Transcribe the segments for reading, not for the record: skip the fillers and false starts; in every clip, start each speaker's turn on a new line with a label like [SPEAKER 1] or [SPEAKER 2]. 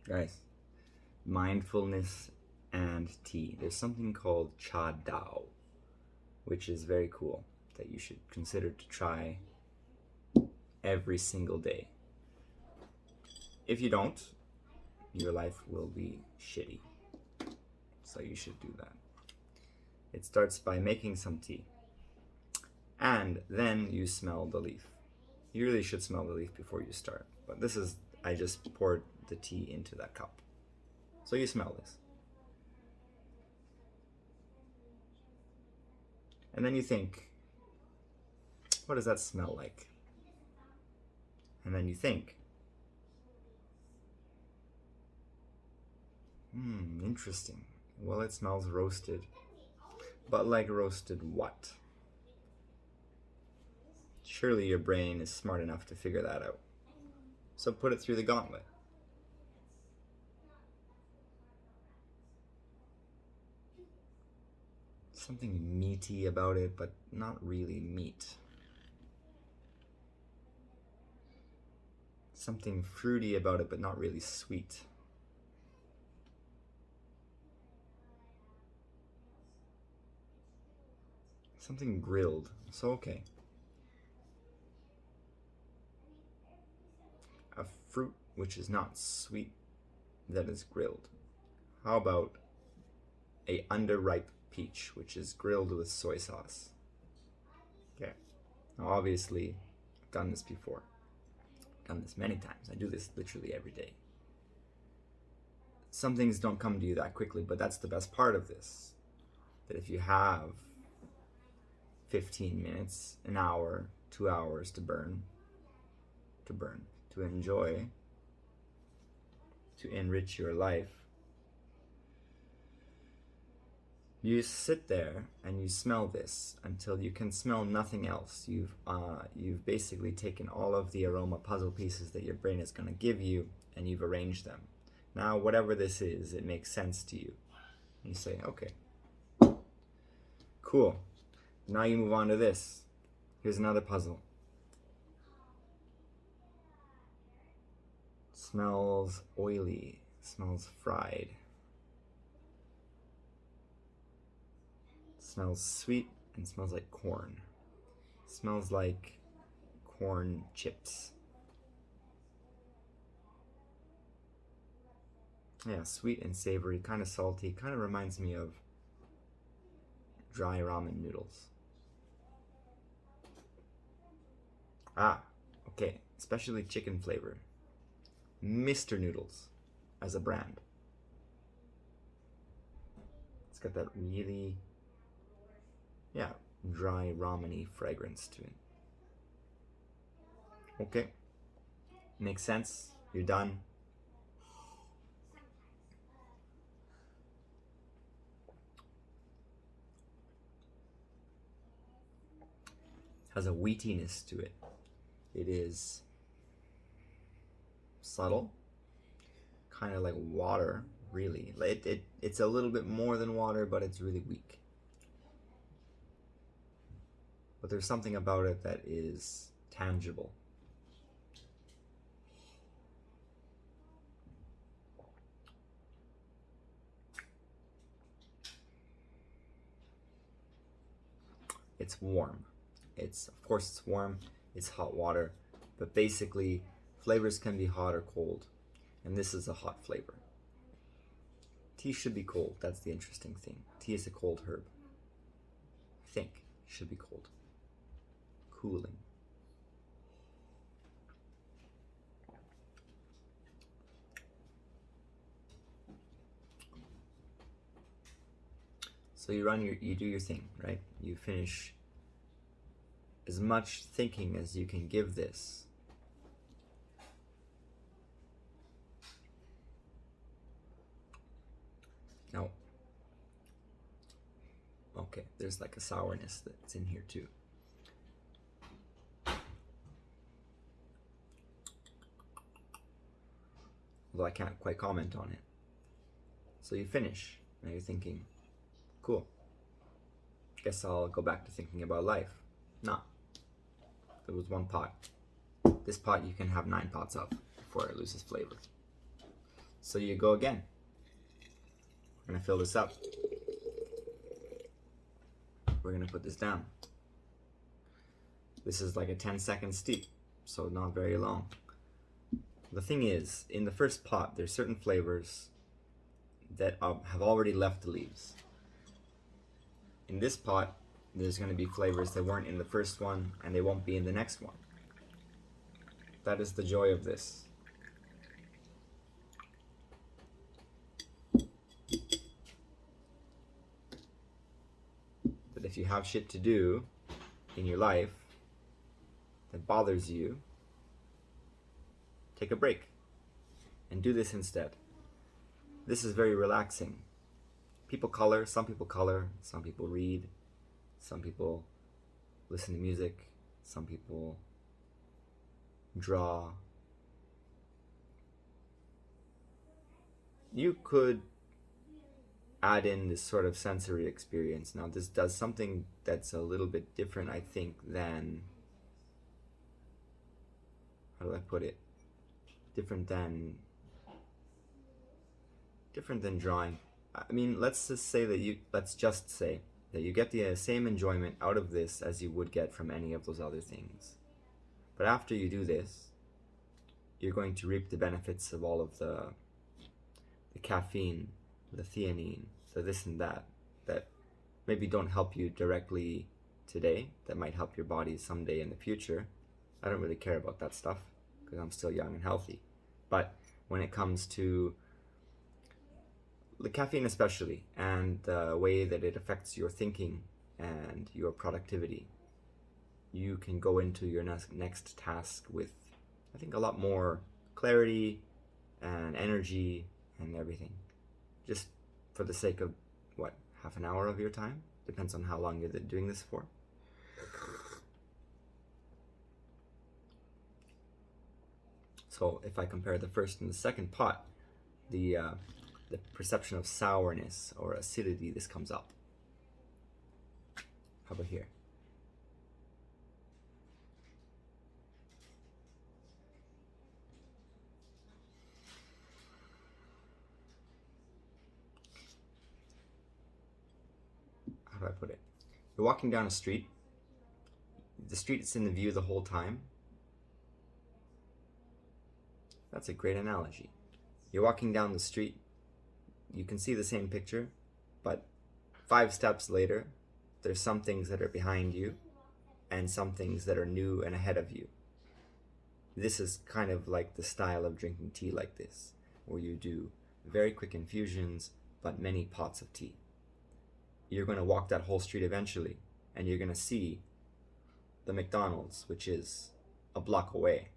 [SPEAKER 1] Guys, mindfulness and tea. There's something called cha dao, which is very cool that you should consider to try every single day. If you don't, your life will be shitty. So you should do that. It starts by making some tea. And then you smell the leaf. You really should smell the leaf before you start. But I just poured the tea into that cup. So you smell this. And then you think, what does that smell like? And then you think, interesting. Well, it smells roasted. But like roasted what? Surely your brain is smart enough to figure that out. So put it through the gauntlet. Something meaty about it, but not really meat. Something fruity about it, but not really sweet. Something grilled. So okay. A fruit which is not sweet that is grilled. How about a underripe peach which is grilled with soy sauce? Okay. Now obviously, I've done this before. I've done this many times. I do this literally every day. Some things don't come to you that quickly, but that's the best part of this. That if you have 15 minutes, an hour, 2 hours to enjoy, to enrich your life, you sit there and you smell this until you can smell nothing else. You've basically taken all of the aroma puzzle pieces that your brain is going to give you and you've arranged them. Now, whatever this is, it makes sense to you. And you say, okay, cool. Now you move on to this. Here's another puzzle. Smells oily, smells fried. Smells sweet and smells like corn. Smells like corn chips. Yeah, sweet and savory, kind of salty, kind of reminds me of dry ramen noodles. Okay, especially chicken flavor. Mr. Noodles as a brand. It's got that really, dry ramen-y fragrance to it. Okay, makes sense. You're done. Has a wheatiness to it. It is subtle, kind of like water, really. It's a little bit more than water, but it's really weak. But there's something about it that is tangible. It's warm. Of course it's warm, it's hot water, but basically flavors can be hot or cold, and this is a hot flavor. Tea should be cold, that's the interesting thing. Tea is a cold herb. I think it should be cold. Cooling. So you do your thing, right? You finish as much thinking as you can give this. Now, okay, there's like a sourness that's in here too. Although I can't quite comment on it. So you finish, now you're thinking, cool. Guess I'll go back to thinking about life. No. There was one pot. This pot you can have 9 pots of before it loses flavor. So you go again. We're gonna fill this up. We're gonna put this down. This is like a 10-second steep, so not very long. The thing is, in the first pot, there's certain flavors that have already left the leaves. In this pot, there's going to be flavors that weren't in the first one, and they won't be in the next one. That is the joy of this. That if you have shit to do in your life that bothers you, take a break and do this instead. This is very relaxing. People color, some people read, some people listen to music, some people draw. You could add in this sort of sensory experience. Now, this does something that's a little bit different, I think, than, how do I put it? Different than drawing. I mean, let's just say that you get the same enjoyment out of this as you would get from any of those other things. But after you do this, you're going to reap the benefits of all of the caffeine, the theanine, the this and that maybe don't help you directly today, that might help your body someday in the future. I don't really care about that stuff because I'm still young and healthy. But when it comes to the caffeine especially, and the way that it affects your thinking and your productivity, you can go into your next task with, I think, a lot more clarity and energy and everything. Just for the sake of, half an hour of your time? Depends on how long you're doing this for. So if I compare the first and the second pot, the perception of sourness or acidity, this comes up. How about here? How do I put it? You're walking down a street. The street is in the view the whole time. That's a great analogy. You're walking down the street. You can see the same picture, but 5 steps later, there's some things that are behind you and some things that are new and ahead of you. This is kind of like the style of drinking tea like this, where you do very quick infusions, but many pots of tea. You're going to walk that whole street eventually, and you're going to see the McDonald's, which is a block away,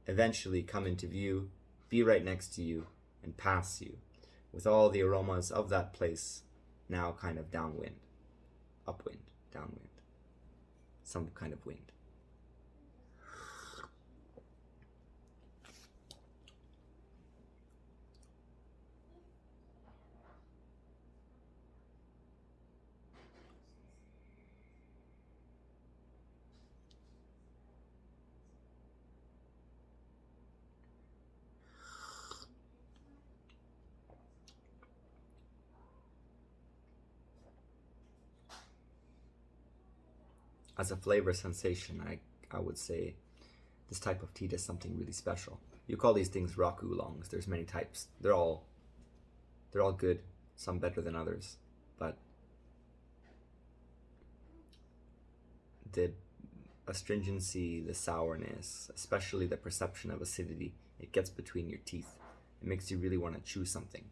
[SPEAKER 1] eventually come into view, be right next to you, and pass you, with all the aromas of that place now kind of downwind, upwind, downwind, some kind of wind. As a flavor sensation, I would say this type of tea does something really special. You call these things rock oolongs. There's many types. They're all good, some better than others, but the astringency, the sourness, especially the perception of acidity, it gets between your teeth. It makes you really want to chew something.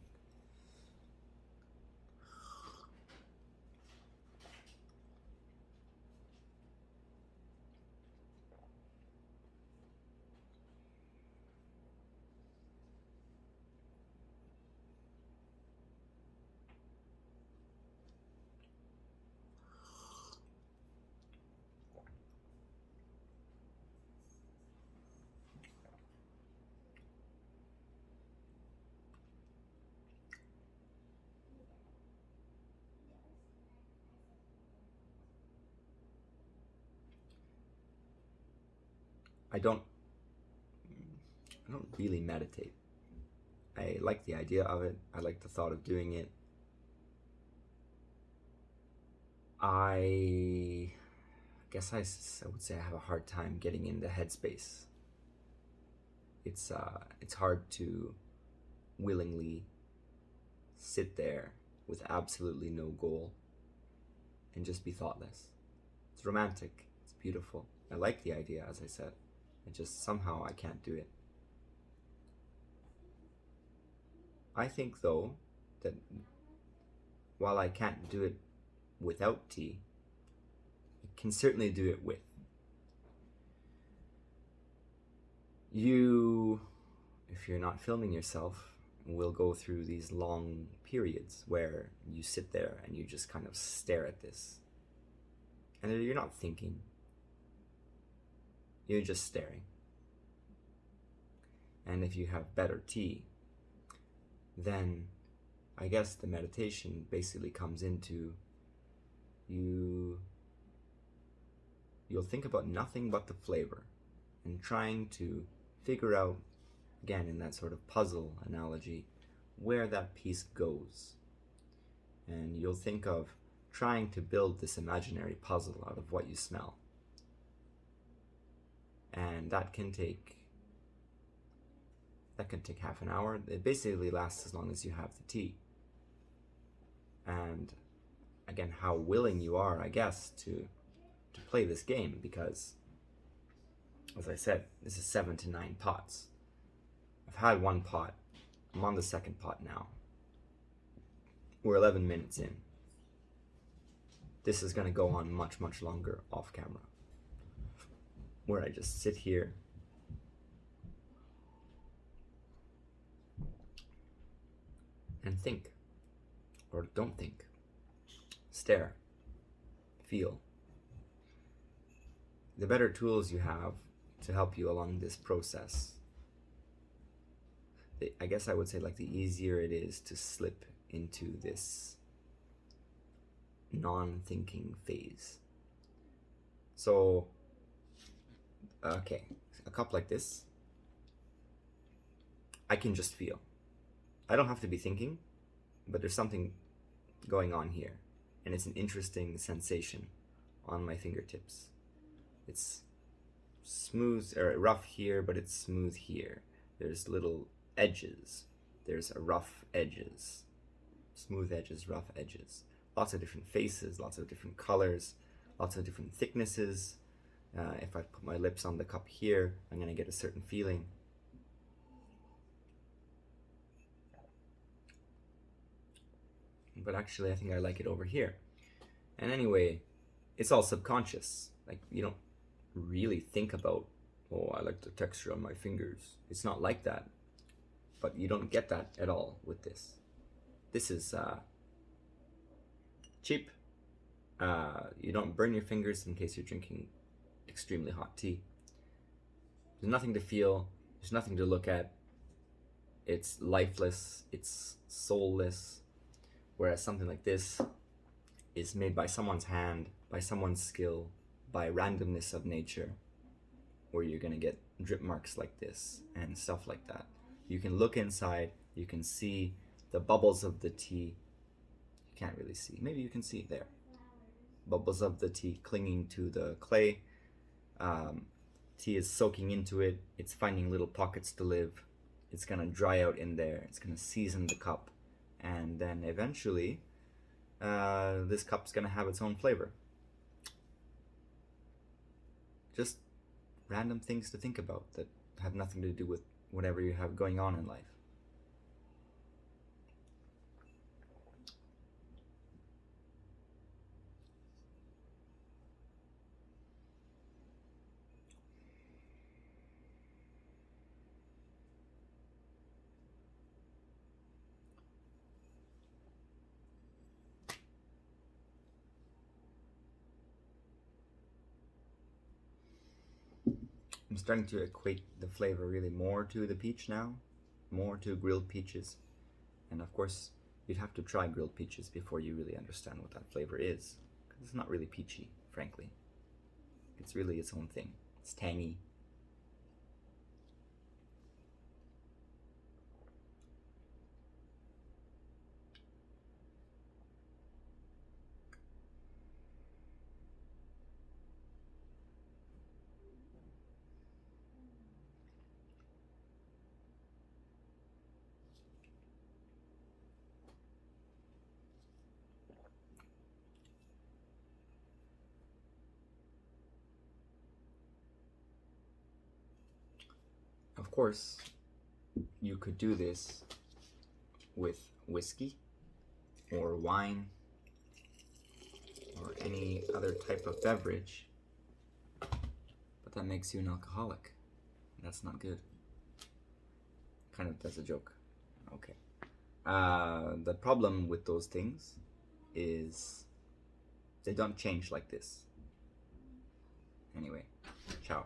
[SPEAKER 1] I don't really meditate. I like the idea of it. I like the thought of doing it. I guess I would say I have a hard time getting in the headspace. It's hard to willingly sit there with absolutely no goal and just be thoughtless. It's romantic. It's beautiful. I like the idea, as I said. I just somehow I can't do it. I think though that while I can't do it without tea, I can certainly do it with. You, if you're not filming yourself, will go through these long periods where you sit there and you just kind of stare at this. And you're not thinking. You're just staring. And if you have better tea, then I guess the meditation basically comes into you'll think about nothing but the flavor and trying to figure out, again in that sort of puzzle analogy, where that piece goes. And you'll think of trying to build this imaginary puzzle out of what you smell. And that can take half an hour. It basically lasts as long as you have the tea. And again, how willing you are, I guess, to play this game, because as I said, this is 7 to 9 pots. I've had one pot. I'm on the second pot now. We're 11 minutes in. This is going to go on much, much longer off camera, where I just sit here and think, or don't think, stare, feel. The better tools you have to help you along this process, I guess I would say, like, the easier it is to slip into this non-thinking phase. So, okay, a cup like this, I can just feel. I don't have to be thinking, but there's something going on here, and it's an interesting sensation on my fingertips. It's smooth or rough here, but it's smooth here. There's little edges. There's rough edges, smooth edges, rough edges. Lots of different faces, lots of different colors, lots of different thicknesses. If I put my lips on the cup here, I'm going to get a certain feeling. But actually, I think I like it over here. And anyway, it's all subconscious. Like, you don't really think about, oh, I like the texture on my fingers. It's not like that. But you don't get that at all with this. This is cheap. You don't burn your fingers in case you're drinking extremely hot tea. There's nothing to feel. There's nothing to look at. It's lifeless. It's soulless. Whereas something like this is made by someone's hand, by someone's skill, by randomness of nature, where you're going to get drip marks like this and stuff like that. You can look inside, you can see the bubbles of the tea. You can't really see. Maybe you can see there. Bubbles of the tea clinging to the clay. Tea is soaking into it. It's finding little pockets to live. It's going to dry out in there. It's going to season the cup. And then eventually, this cup's going to have its own flavor. Just random things to think about that have nothing to do with whatever you have going on in life. I'm starting to equate the flavor really more to the peach now, more to grilled peaches. And of course, you'd have to try grilled peaches before you really understand what that flavor is. Because it's not really peachy, frankly. It's really its own thing. It's tangy. course, you could do this with whiskey or wine or any other type of beverage, but that makes you an alcoholic. That's not good. Kind of, that's a joke. Okay. The problem with those things is they don't change like this. Anyway, ciao.